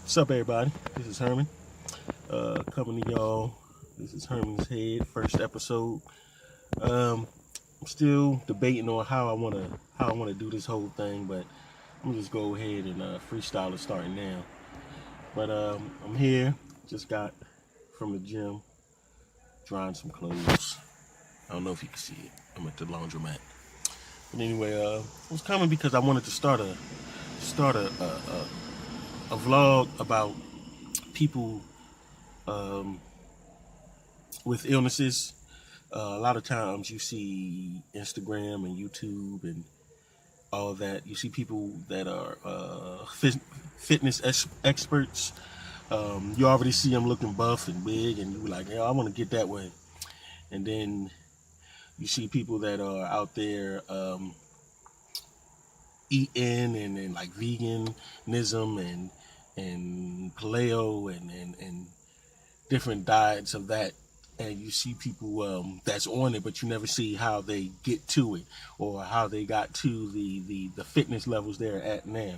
What's up, everybody? This is Herman coming to y'all. This is Herman's Head, first episode. I'm still debating on how I wanna do this whole thing, but I'm gonna just go ahead and freestyle it starting now. But I'm here. Just got from the gym, drying some clothes. I don't know if you can see it. I'm at the laundromat. But anyway, it was coming because I wanted to start a vlog about people um, with illnesses. A lot of times you see Instagram and YouTube and all of that. You see people that are fitness experts. You already see them looking buff and big, and you're like, "Yeah, I want to get that way." And then you see people that are out there eating and like veganism and paleo and different diets of that, and you see people that's on it, but you never see how they get to it or how they got to the fitness levels they're at now.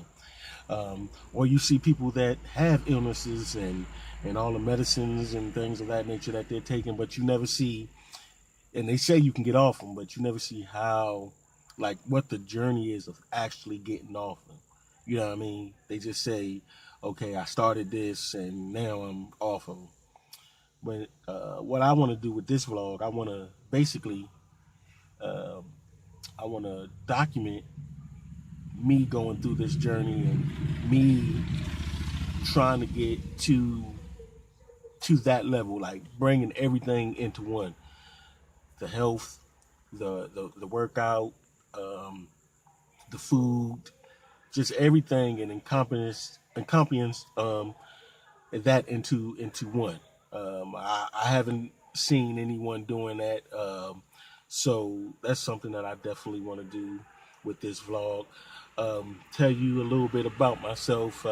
Or you see people that have illnesses and all the medicines and things of that nature that they're taking, but you never see, and they say you can get off them, but you never see how, like, what the journey is of actually getting off them. You know what I mean? They just say, okay, I started this and now I'm off of them. But what I want to do with this vlog, I want to basically, um I want to document me going through this journey and me trying to get to that level, like bringing everything into one: the health, the workout, um, the food, just everything, and encompass that into one. I haven't seen anyone doing that, so that's something that I definitely want to do with this vlog. Tell you a little bit about myself.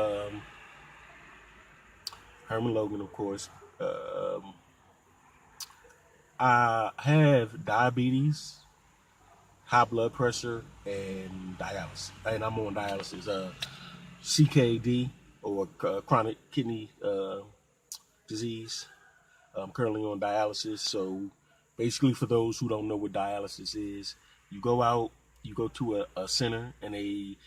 Herman Logan, of course. Um, I have diabetes, high blood pressure, and dialysis, and I'm on dialysis. CKD, or chronic kidney disease. I'm currently on dialysis. So basically, for those who don't know what dialysis is, you go out, you go to a center, and they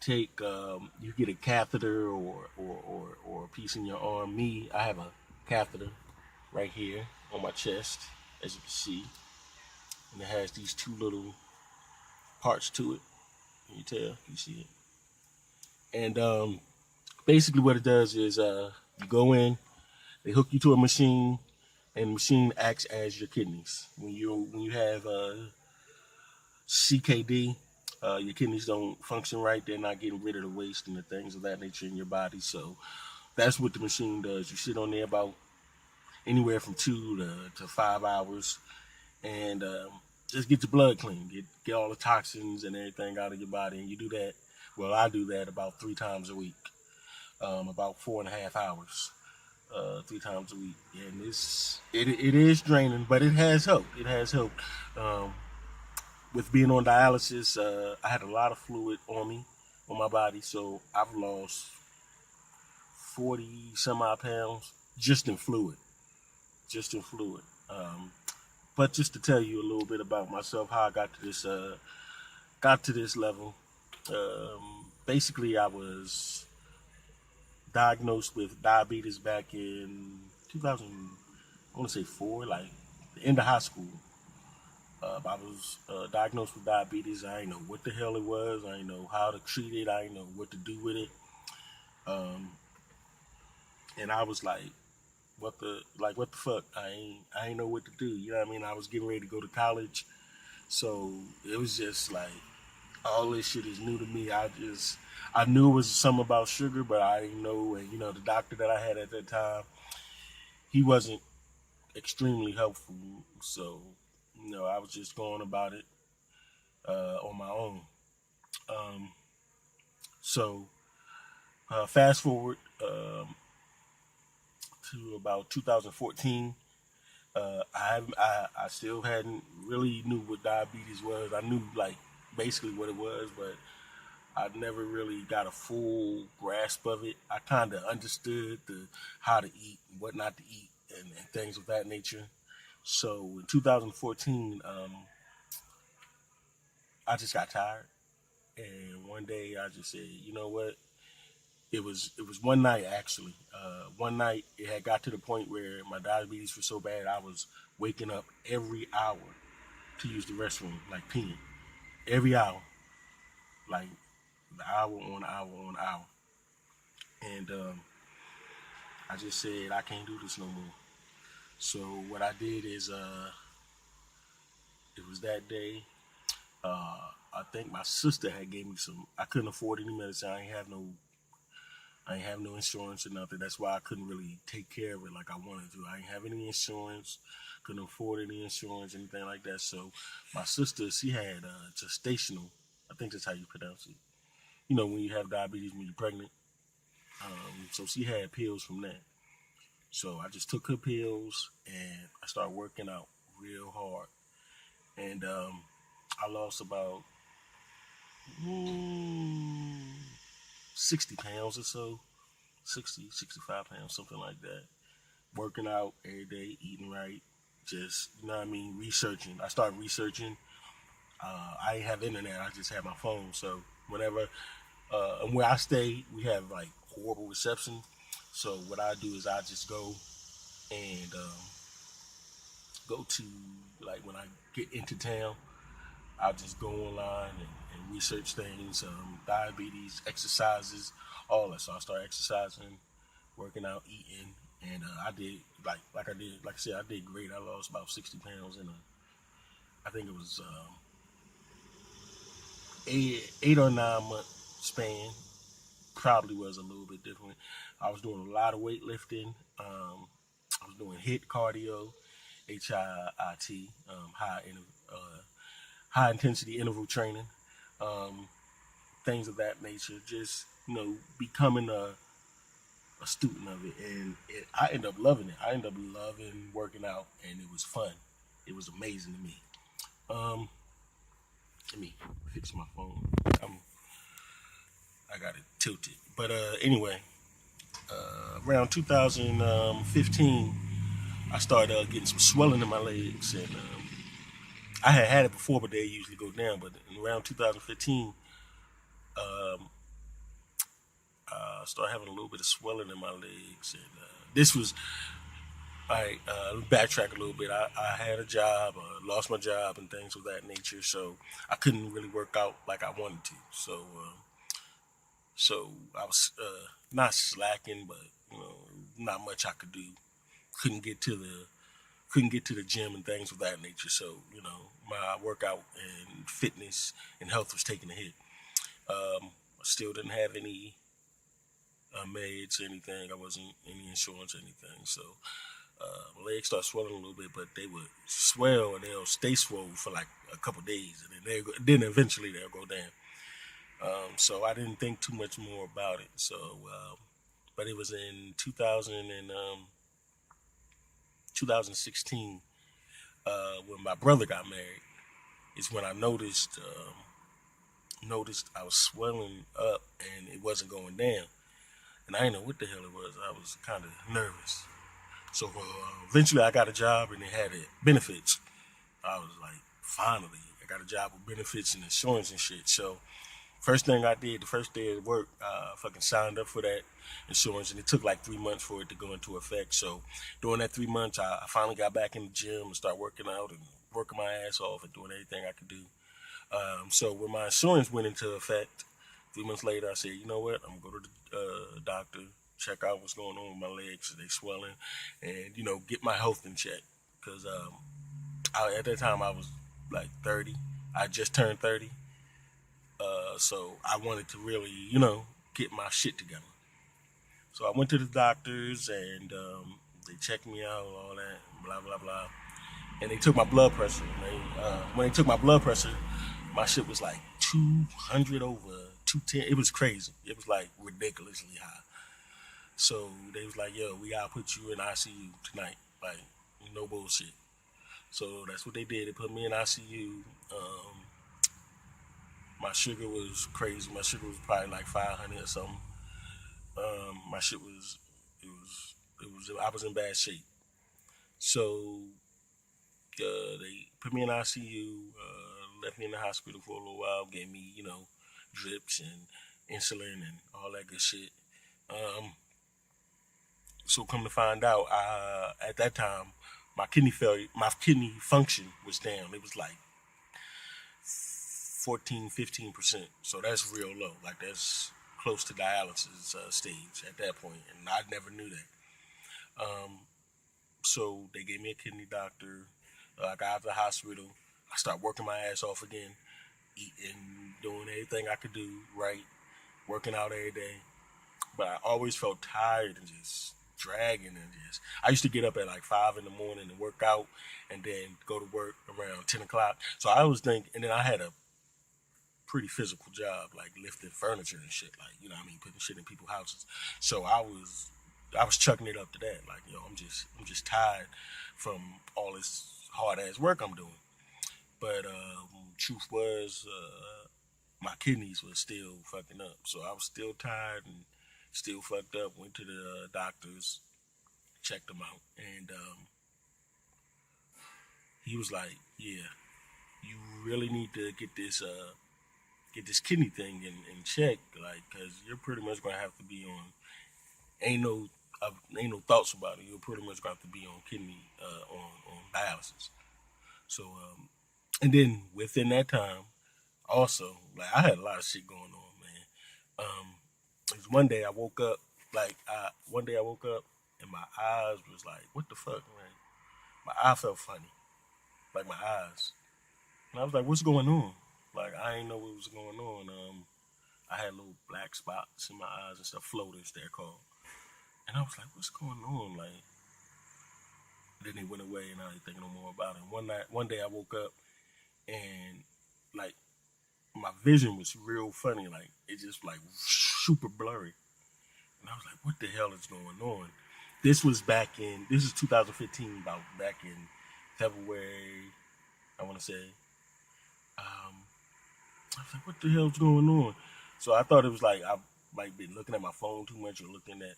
take you get a catheter or a piece in your arm. Me, I have a catheter right here on my chest, as you can see, and it has these two little parts to it. Can you tell? You see it? And basically, what it does is you go in, they hook you to a machine, and the machine acts as your kidneys. When you have CKD, your kidneys don't function right. They're not getting rid of the waste and the things of that nature in your body. So that's what the machine does. You sit on there about anywhere from 2 to 5 hours, and just get your blood clean, get all the toxins and everything out of your body. And you do that. Well, I do that about 3 times a week, about 4.5 hours. 3 times a week, and it is draining, but it has helped. It has helped. With being on dialysis, I had a lot of fluid on me, on my body, so I've lost 40 some odd pounds just in fluid, just in fluid. But just to tell you a little bit about myself, how I got to this level. Basically, I was diagnosed with diabetes back in 2000. I want to say four, like the end of high school. I was diagnosed with diabetes. I didn't know what the hell it was. I didn't know how to treat it. I didn't know what to do with it. Um, and I was like, what the fuck? I ain't know what to do. You know what I mean? I was getting ready to go to college, so it was just like all this shit is new to me. I knew it was something about sugar, but I didn't know. And the doctor that I had at that time, he wasn't extremely helpful. So I was just going about it on my own. Um, so fast forward to about 2014. I still hadn't really knew what diabetes was. I knew like basically what it was, but I never really got a full grasp of it. I kind of understood the how to eat and what not to eat and things of that nature. So in 2014, I just got tired, and one day I just said, you know what? It was one night actually. One night it had got to the point where my diabetes was so bad I was waking up every hour to use the restroom, like peeing every hour, like the hour on hour. And I just said I can't do this no more. So what I did is it was that day. I think my sister had gave me some. I couldn't afford any medicine. I ain't have no insurance or nothing. That's why I couldn't really take care of it like I wanted to. I ain't have any insurance, couldn't afford any insurance, anything like that. So my sister, she had gestational. I think that's how you pronounce it. You know, when you have diabetes when you're pregnant. So she had pills from that. So I just took her pills and I started working out real hard. And I lost about mm, 60 pounds or so, 60, 65 pounds, something like that. Working out every day, eating right, just, you know what I mean, researching. I started researching. I ain't have internet, I just had my phone. So whenever, and where I stay, we have like horrible reception. So what I do is I just and go to, like when I get into town, I'll just go online and research things, diabetes, exercises, all that. So I started exercising, working out, eating, and I did like I said, I did great. I lost about 60 pounds in I think it was 8 or 9 month span. Probably was a little bit different. I was doing a lot of weightlifting. I was doing HIIT cardio, HIIT, high intensity interval training, um, things of that nature. Just becoming a student of it, and I ended up loving it. I ended up loving working out, and it was fun. It was amazing to me. Um, Let me fix my phone. I'm, I got it tilted, but anyway, around 2015, I started getting some swelling in my legs, and I had it before, but they usually go down. But around 2015, um, I started having a little bit of swelling in my legs, and this was I backtrack a little bit. I had a job, lost my job, and things of that nature, so I couldn't really work out like I wanted to. So I was not slacking, but not much I could do. Couldn't get to the couldn't get to the gym and things of that nature. So my workout and fitness and health was taking a hit. I still didn't have any meds or anything. I wasn't any insurance or anything. So my legs start swelling a little bit, but they would swell and they'll stay swollen for like a couple days, and then eventually they'll go down. So I didn't think too much more about it. So, but it was in 2016 when my brother got married. Is when I noticed I was swelling up and it wasn't going down, and I didn't know what the hell it was. I was kind of nervous. So eventually, I got a job and it had benefits. I was like, finally, I got a job with benefits and insurance and shit. So first thing I did, the first day of work, I fucking signed up for that insurance, and it took like 3 months for it to go into effect. So during that 3 months, I finally got back in the gym and started working out and working my ass off and doing everything I could do. So when my insurance went into effect, 3 months later, I said, you know what, I'm gonna go to the doctor, check out what's going on with my legs, are they swelling, and get my health in check. Because at that time I was like 30, I just turned 30, so I wanted to really, get my shit together. So I went to the doctors and they checked me out and all that, blah blah blah, and they took my blood pressure. And when they took my blood pressure, my shit was like 200 over 210. It was crazy. It was like ridiculously high. So they was like, "Yo, we gotta put you in ICU tonight." Like, no bullshit. So that's what they did. They put me in ICU. My sugar was crazy. My sugar was probably like 500 or something. My shit was I was in bad shape. So they put me in ICU, left me in the hospital for a little while, gave me, drips and insulin and all that good shit. Um, so come to find out, at that time, my kidney function was down. It was like 14, 15%. So that's real low. Like that's close to dialysis stage at that point, and I never knew that. Um, so they gave me a kidney doctor. I got out of the hospital. I started working my ass off again, eating, doing everything I could do right, working out every day. But I always felt tired and just dragging and just. I used to get up at like 5 in the morning and work out, and then go to work around 10 o'clock. So I was thinking, and then I had a pretty physical job, like lifting furniture and shit, like what I mean, putting shit in people's houses. So I was chucking it up to that, like I'm just tired from all this hard ass work I'm doing. But truth was, my kidneys were still fucking up, so I was still tired and still fucked up. Went to the doctors, checked them out, and he was like, "Yeah, you really need to get this kidney thing in check, like, cause you're pretty much gonna have to be on. Ain't no ain't no thoughts about it. You're pretty much gonna have to be on kidney on dialysis." So and then within that time, also like I had a lot of shit going on, man. It was one day I woke up and my eyes was like, what the fuck, man? My eye felt funny, like my eyes, and I was like, what's going on? Like I didn't know what was going on. I had little black spots in my eyes and stuff, floaters they're called. And I was like, what's going on? Like, then they went away and I didn't think no more about it. One day I woke up and like my vision was real funny. Like it just like super blurry. And I was like, what the hell is going on? This is 2015, about back in February, I want to say. Um, I was like, what the hell's going on? So I thought it was like I might be looking at my phone too much or looking at,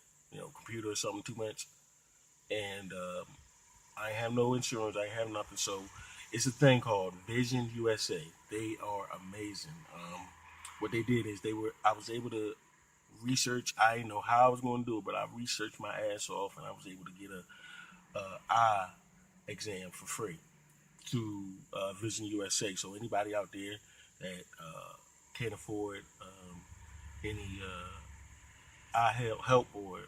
computer or something too much. And I have no insurance. I have nothing. So it's a thing called Vision USA. They are amazing. What they did is I was able to research. I didn't know how I was going to do it, but I researched my ass off, and I was able to get a eye exam for free through Vision USA. So anybody out there that can't afford any eye help or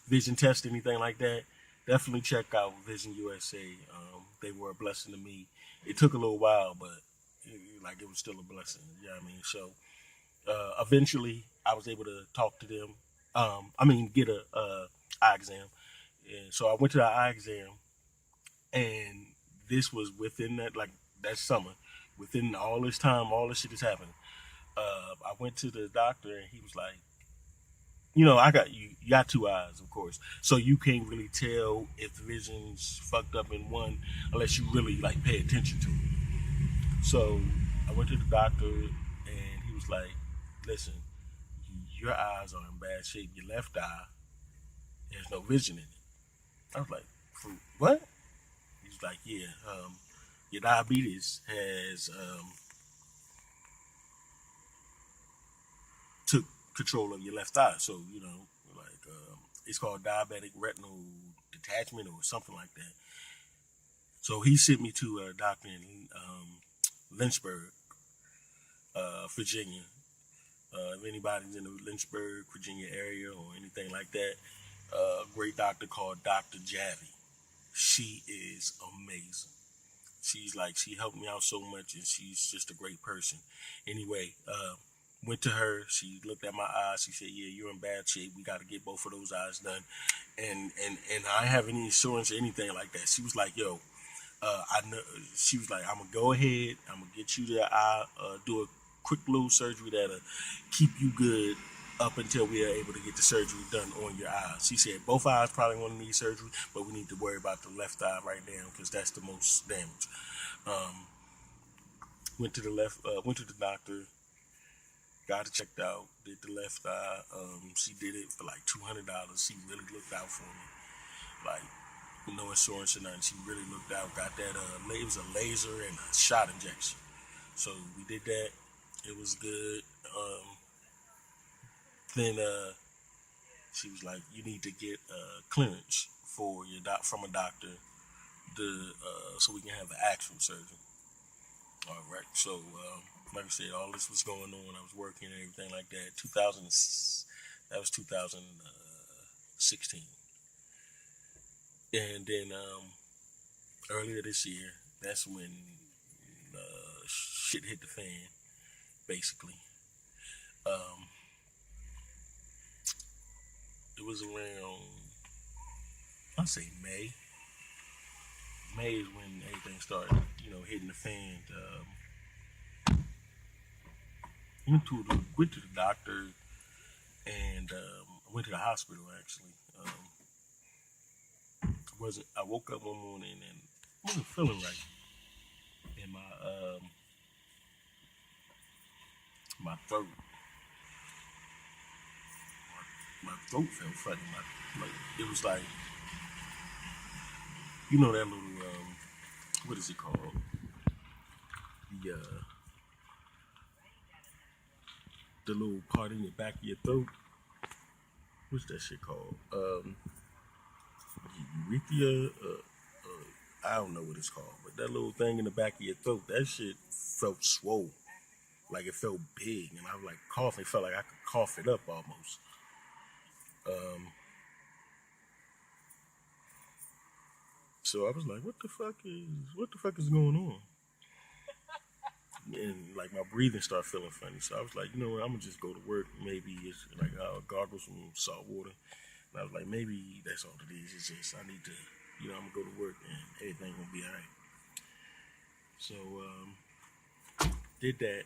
vision test, anything like that, definitely check out Vision USA. They were a blessing to me. It took a little while, but it was still a blessing. You know what I mean? So eventually, I was able to talk to them. Get a eye exam. And so I went to the eye exam, and this was within that summer. Within all this time, all this shit is happening. I went to the doctor, and he was like, I got you. You got two eyes, of course, so you can't really tell if the vision's fucked up in one unless you really pay attention to it. So I went to the doctor, and he was like, "Listen, your eyes are in bad shape. Your left eye, there's no vision in it." I was like, "What?" He's like, "Yeah, your diabetes has took control of your left eye. So it's called diabetic retinal detachment or something like that." So he sent me to a doctor in Lynchburg, Virginia. If anybody's in the Lynchburg, Virginia area or anything like that, great doctor called Dr. Javi. She is amazing. She helped me out so much, and she's just a great person. Anyway, went to her. She looked at my eyes. She said, "Yeah, you're in bad shape. We got to get both of those eyes done." And I don't have any insurance or anything like that. She was like, "Yo, I know." She was like, "I'm gonna go ahead. I'm gonna get you the eye. Do a quick little surgery that'll keep you good up until we are able to get the surgery done on your eyes." She said both eyes probably want to need surgery, but we need to worry about the left eye right now because that's the most damage. Um, went to the doctor, got it checked out, did the left eye. She did it for like $200. She really looked out for me, like with no insurance or nothing. She really looked out. Got that. It was a laser and a shot injection. So we did that. It was good. Then she was like, "You need to get clearance for your from a doctor, so we can have the actual surgery." All right. So, like I said, all this was going on. I was working and everything like that. That was 2016, and then earlier this year, that's when shit hit the fan, basically. Um, it was around, I'd say May. May is when everything started, hitting the fan. Went to the doctor and went to the hospital actually. I woke up one morning and I wasn't feeling right, and my throat, my throat felt funny. It was like, that little what is it called? The the little part in the back of your throat. What's that shit called? Urethra. I don't know what it's called, but that little thing in the back of your throat, that shit felt swole. Like it felt big, and I was like coughing. It felt like I could cough it up almost. So I was like, what the fuck is going on? And like my breathing started feeling funny. So I was like, you know what, I'm gonna just go to work. Maybe it's like I'll gargle some salt water. And I was like, maybe that's all it is. It's just I need to, I'm gonna go to work and everything gonna be alright. So did that,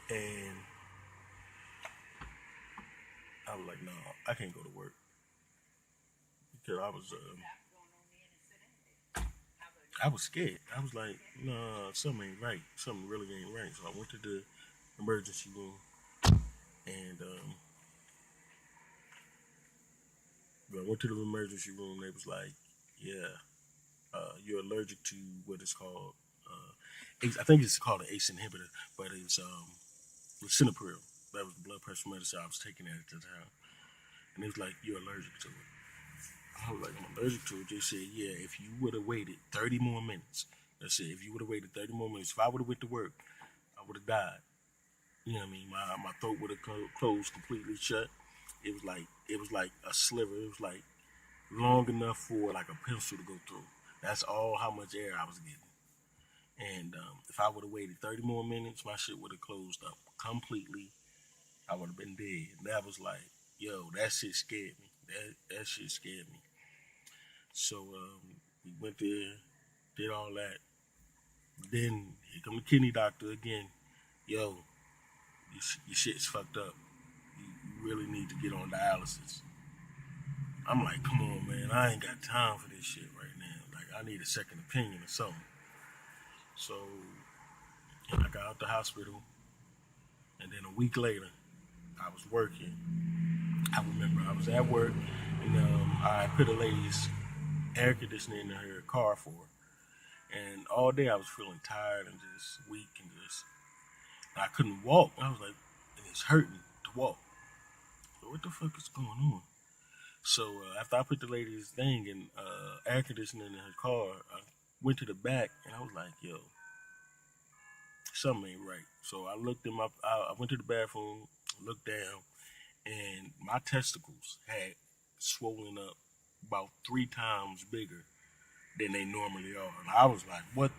and I was like, no, I can't go to work because I was scared. I was like, nah, something ain't right. Something really ain't right. So I went to the emergency room, and when I went to the emergency room, they was like, yeah, you're allergic to what is called, I think it's called an ACE inhibitor, but it's lisinopril. That was the blood pressure medicine I was taking at the time. And it was like, you're allergic to it. I was like, I'm allergic to it. They said, yeah, if you would have waited 30 more minutes, that's it. If you would have waited 30 more minutes, if I would have went to work, I would have died. You know what I mean? My throat would have closed completely shut. It was like a sliver. It was like long enough for like a pencil to go through. That's all how much air I was getting. And if I would have waited 30 more minutes, my shit would have closed up completely. I would have been dead. And that was like, yo, that shit scared me. That shit scared me. So we went there, did all that. Then here come the kidney doctor again. Yo, your shit's fucked up. You really need to get on dialysis. I'm like, come on, man. I ain't got time for this shit right now. Like, I need a second opinion or something. So I got out the hospital, and then a week later, I was working. I remember I was at work, and I put a lady's air conditioner in her car for her. And all day I was feeling tired and just weak and I couldn't walk. I was like, and it's hurting to walk. So what the fuck is going on? So after I put the lady's thing and air conditioner in her car, I went to the back and I was like, yo, something ain't right. So I I went to the bathroom, looked down, and my testicles had swollen up about 3 times bigger than they normally are. And I was like, what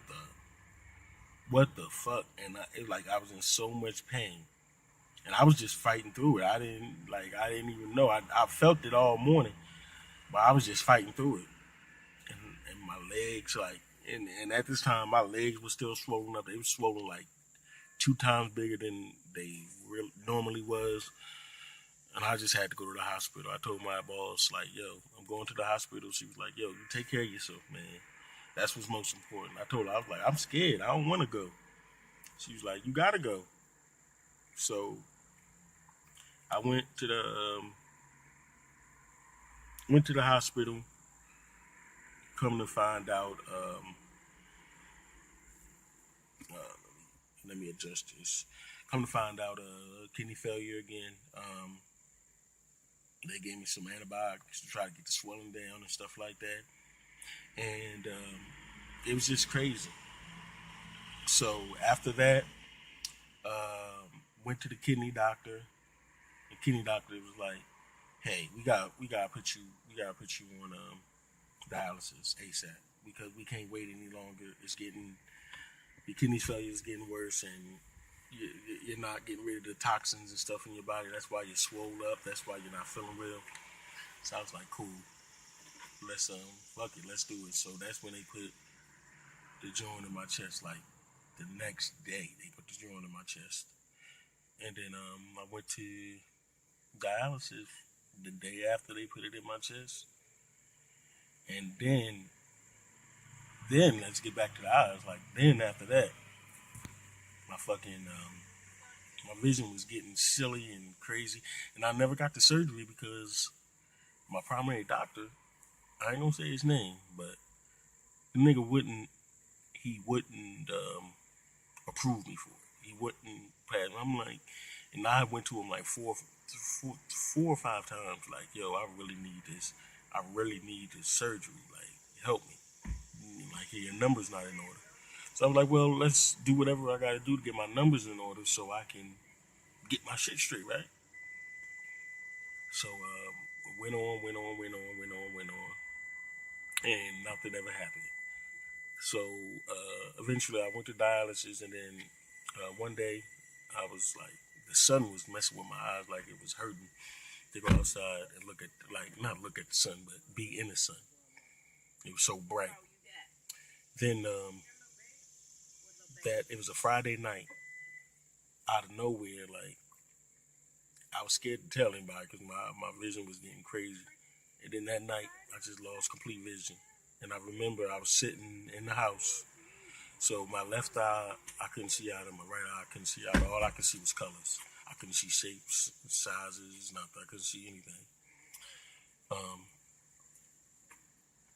the fuck? And it like I was in so much pain. And I was just fighting through it. I didn't even know. I felt it all morning, but I was just fighting through it. And my legs, and at this time, my legs were still swollen up. They were swollen like 2 times bigger than they normally was. And I just had to go to the hospital. I told my boss, like, yo, I'm going to the hospital. She was like, yo, you take care of yourself, man. That's what's most important. I told her, I was like, I'm scared. I don't want to go. She was like, you gotta go. So I went to the hospital. Come to find out, uh, let me adjust this. Come to find out, kidney failure again. They gave me some antibiotics to try to get the swelling down and stuff like that. And it was just crazy. So after that, went to the kidney doctor. The kidney doctor was like, "Hey, we gotta put you on dialysis ASAP because we can't wait any longer. Your kidney failure is getting worse, and you're not getting rid of the toxins and stuff in your body. That's why you're swole up. That's why you're not feeling real." So I was like, "Cool, let's fuck it, let's do it." So that's when they put the joint in my chest. Like the next day, they put the joint in my chest, and then I went to dialysis the day after they put it in my chest, and then let's get back to the eyes. Like then after that, my fucking my vision was getting silly and crazy, and I never got the surgery because my primary doctor, I ain't gonna say his name, but the nigga wouldn't approve me for it. He wouldn't pass. I'm like, and I went to him like four or five times. Like, yo, I really need this. I really need this surgery. Like, help me. Like, your numbers not in order. So I was like, well, let's do whatever I gotta do to get my numbers in order so I can get my shit straight, right? So went on, and nothing ever happened. So eventually, I went to dialysis, and then one day, I was like, the sun was messing with my eyes, like it was hurting to go outside and look at, like, not look at the sun, but be in the sun. It was so bright. Then that it was a Friday night, out of nowhere, like I was scared to tell anybody because my vision was getting crazy. And then that night, I just lost complete vision. And I remember I was sitting in the house. So my left eye, I couldn't see out of my right eye. I couldn't see out. All I could see was colors. I couldn't see shapes, sizes, nothing. I couldn't see anything.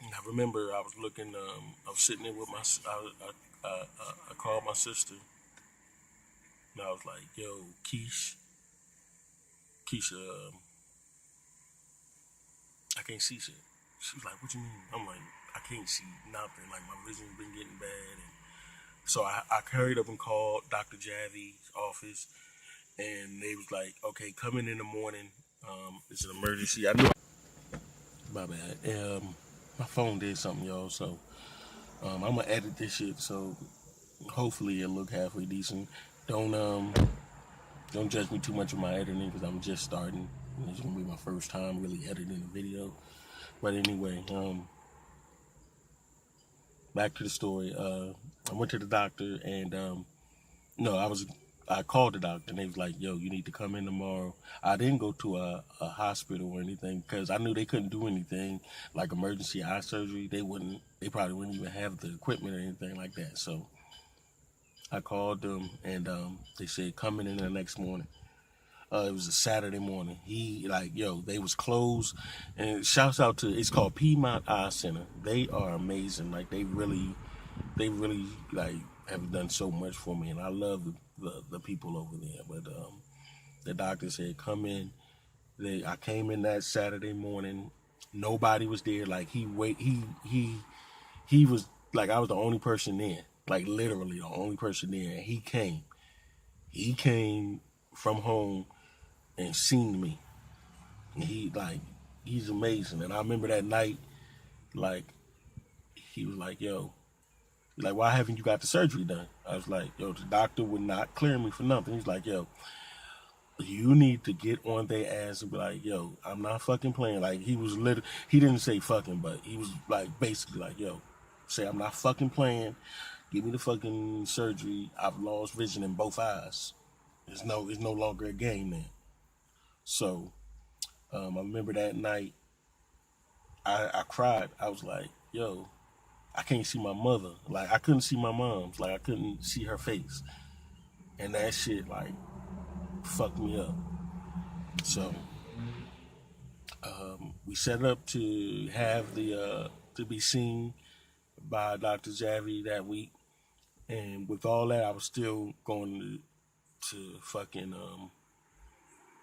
And I remember I was looking. I was sitting there with my. I called my sister, and I was like, "Yo, Keisha, I can't see shit." She was like, "What you mean?" I'm like, "I can't see nothing. Like my vision's been getting bad." And so I hurried up and called Dr. Javi's office, and they was like, "Okay, come in the morning. It's an emergency." I knew. My bad. My phone did something, y'all. So I'm gonna edit this shit. So hopefully it'll look halfway decent. Don't don't judge me too much with my editing because I'm just starting. It's gonna be my first time really editing a video. But anyway, back to the story. I went to the doctor and no, I called the doctor and they was like, "Yo, you need to come in tomorrow." I didn't go to a hospital or anything because I knew they couldn't do anything like emergency eye surgery. They probably wouldn't even have the equipment or anything like that. So I called them and they said, "Come in the next morning." It was a Saturday morning. They was closed. And shouts out to, it's called Piedmont Eye Center. They are amazing. Like they really like have done so much for me, and I love the people over there. But the doctor said, "Come in." I came in that Saturday morning. Nobody was there. Like he was like I was the only person there. Like literally the only person there. And he came. He came from home and seen me. And he's amazing. And I remember that night, like he was like, "Yo, like, why haven't you got the surgery done?" I was like, "Yo, the doctor would not clear me for nothing." He's like, "Yo, you need to get on their ass and be like, yo, I'm not fucking playing." Like, he didn't say fucking, but he was like, basically like, "Yo, say I'm not fucking playing. Give me the fucking surgery. I've lost vision in both eyes. It's no longer a game then." So, I remember that night, I cried. I was like, "Yo, I can't see my mother. Like, I couldn't see my mom's. Like, I couldn't see her face." and that shit like fucked me up. So we set up to have the to be seen by Dr. Javi that week, and with all that, I was still going to fucking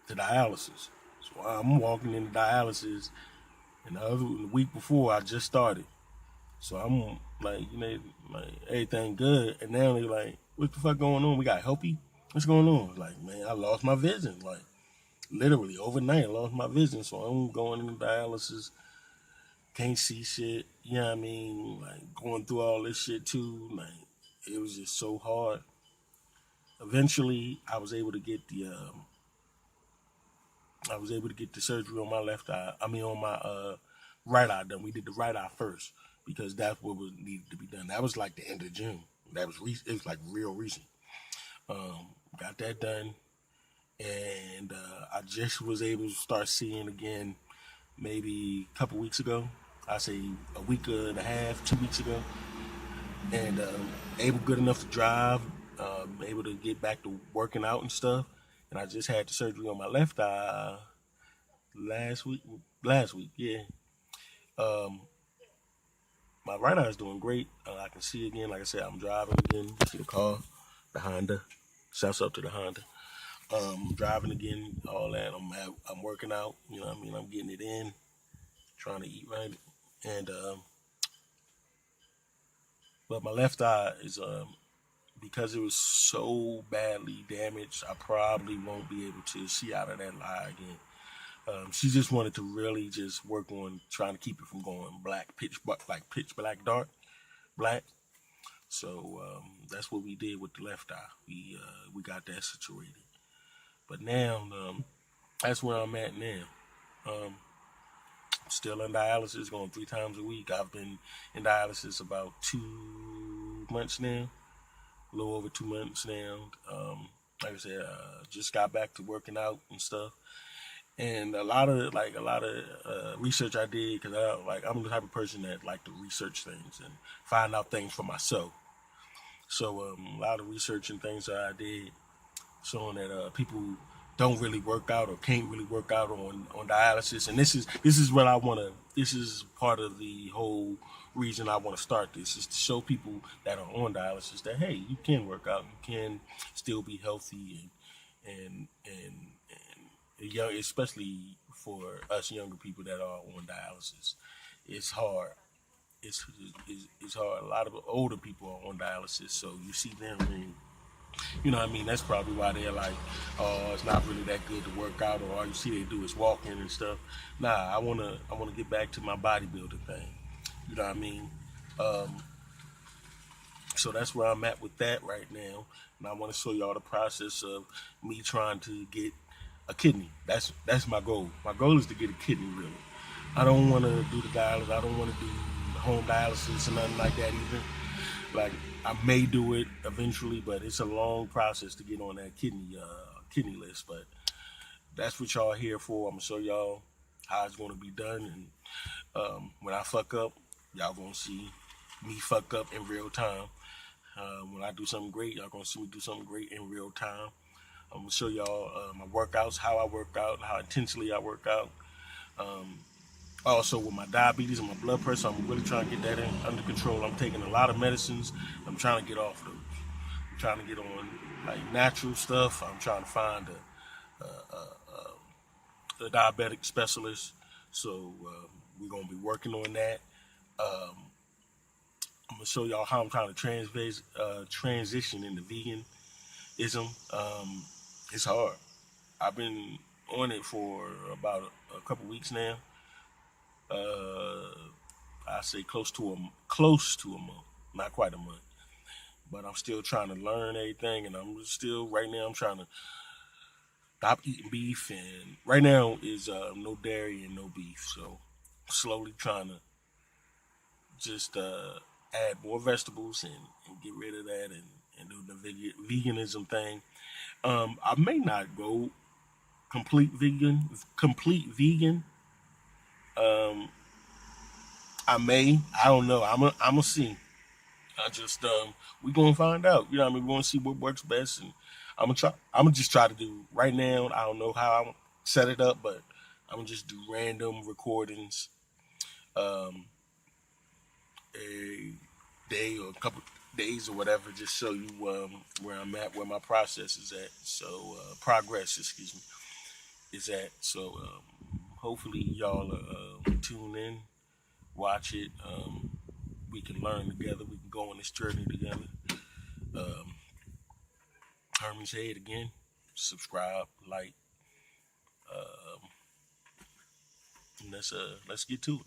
to dialysis. So I'm walking into dialysis, and the week before I just started. So I'm like, like everything good, and now they're like, "What the fuck going on? We got help you? What's going on?" Like, man, I lost my vision. Like, literally overnight, I lost my vision. So I'm going into dialysis, can't see shit. You know what I mean? Like going through all this shit too. Like, it was just so hard. Eventually, I was able to get the surgery on my left eye. I mean, on my right eye done. We did the right eye first because that's what was needed to be done. That was like the end of June. That was it was like real recent. Got that done, and I just was able to start seeing again maybe a couple weeks ago. I say a week and a half, 2 weeks ago, and able good enough to drive, able to get back to working out and stuff. And I just had the surgery on my left eye last week. Last week, yeah. Um, my right eye is doing great. I can see again. Like I said, I'm driving again. See the car, the Honda. Shouts up to the Honda. Driving again, all that. I'm working out. You know what I mean? I'm getting it in, trying to eat right, and but my left eye is because it was so badly damaged. I probably won't be able to see out of that eye again. She just wanted to really just work on trying to keep it from going black, pitch black, dark, black. So that's what we did with the left eye. We got that situated. But now that's where I'm at now. Still in dialysis, going 3 times a week. I've been in dialysis about 2 months now, a little over 2 months now. Like I said, just got back to working out and stuff. And a lot of research I did because I'm the type of person that like to research things and find out things for myself. So a lot of research and things that I did showing that people don't really work out or can't really work out on dialysis. And this is what I want to. This is part of the whole reason I want to start this is to show people that are on dialysis that hey, you can work out, you can still be healthy and young, especially for us younger people that are on dialysis. It's hard. It's hard. A lot of older people are on dialysis, so you see them and you know what I mean? That's probably why they're like, oh, it's not really that good to work out, or all you see they do is walking and stuff. Nah, I wanna get back to my bodybuilding thing. You know what I mean? So that's where I'm at with that right now, and I want to show y'all the process of me trying to get a kidney. That's my goal. My goal is to get a kidney, really. I don't want to do the dialysis. I don't want to do the home dialysis or nothing like that either. Like I may do it eventually, but it's a long process to get on that kidney list. But that's what y'all here for. I'm gonna show y'all how it's gonna be done, and when I fuck up, y'all gonna see me fuck up in real time. When I do something great, y'all gonna see me do something great in real time. I'm gonna show y'all my workouts, how I work out, how intensely I work out. Also with my diabetes and my blood pressure, I'm really trying to get that under control. I'm taking a lot of medicines. I'm trying to get off those. I'm trying to get on like natural stuff. I'm trying to find a diabetic specialist. So we're gonna be working on that. I'm gonna show y'all how I'm trying to transition into veganism. It's hard. I've been on it for about a couple weeks now. I say close to a month, not quite a month, but I'm still trying to learn everything, and I'm trying to stop eating beef, and right now is no dairy and no beef, so slowly trying to just add more vegetables and get rid of that and do the veganism thing. I may not go complete vegan. I may. I don't know. I'm gonna see. I just we gonna find out. You know what I mean? We're gonna see what works best, and I'm gonna just try to do right now. I don't know how I'm set it up, but I'm gonna just do random recordings, um, a day or a couple days or whatever, just show you where I'm at, where my process is at. So progress, excuse me, is at. So hopefully y'all tune in, watch it. We can learn together. We can go on this journey together. Um, Herman's Head again. Subscribe, like, and let's get to it.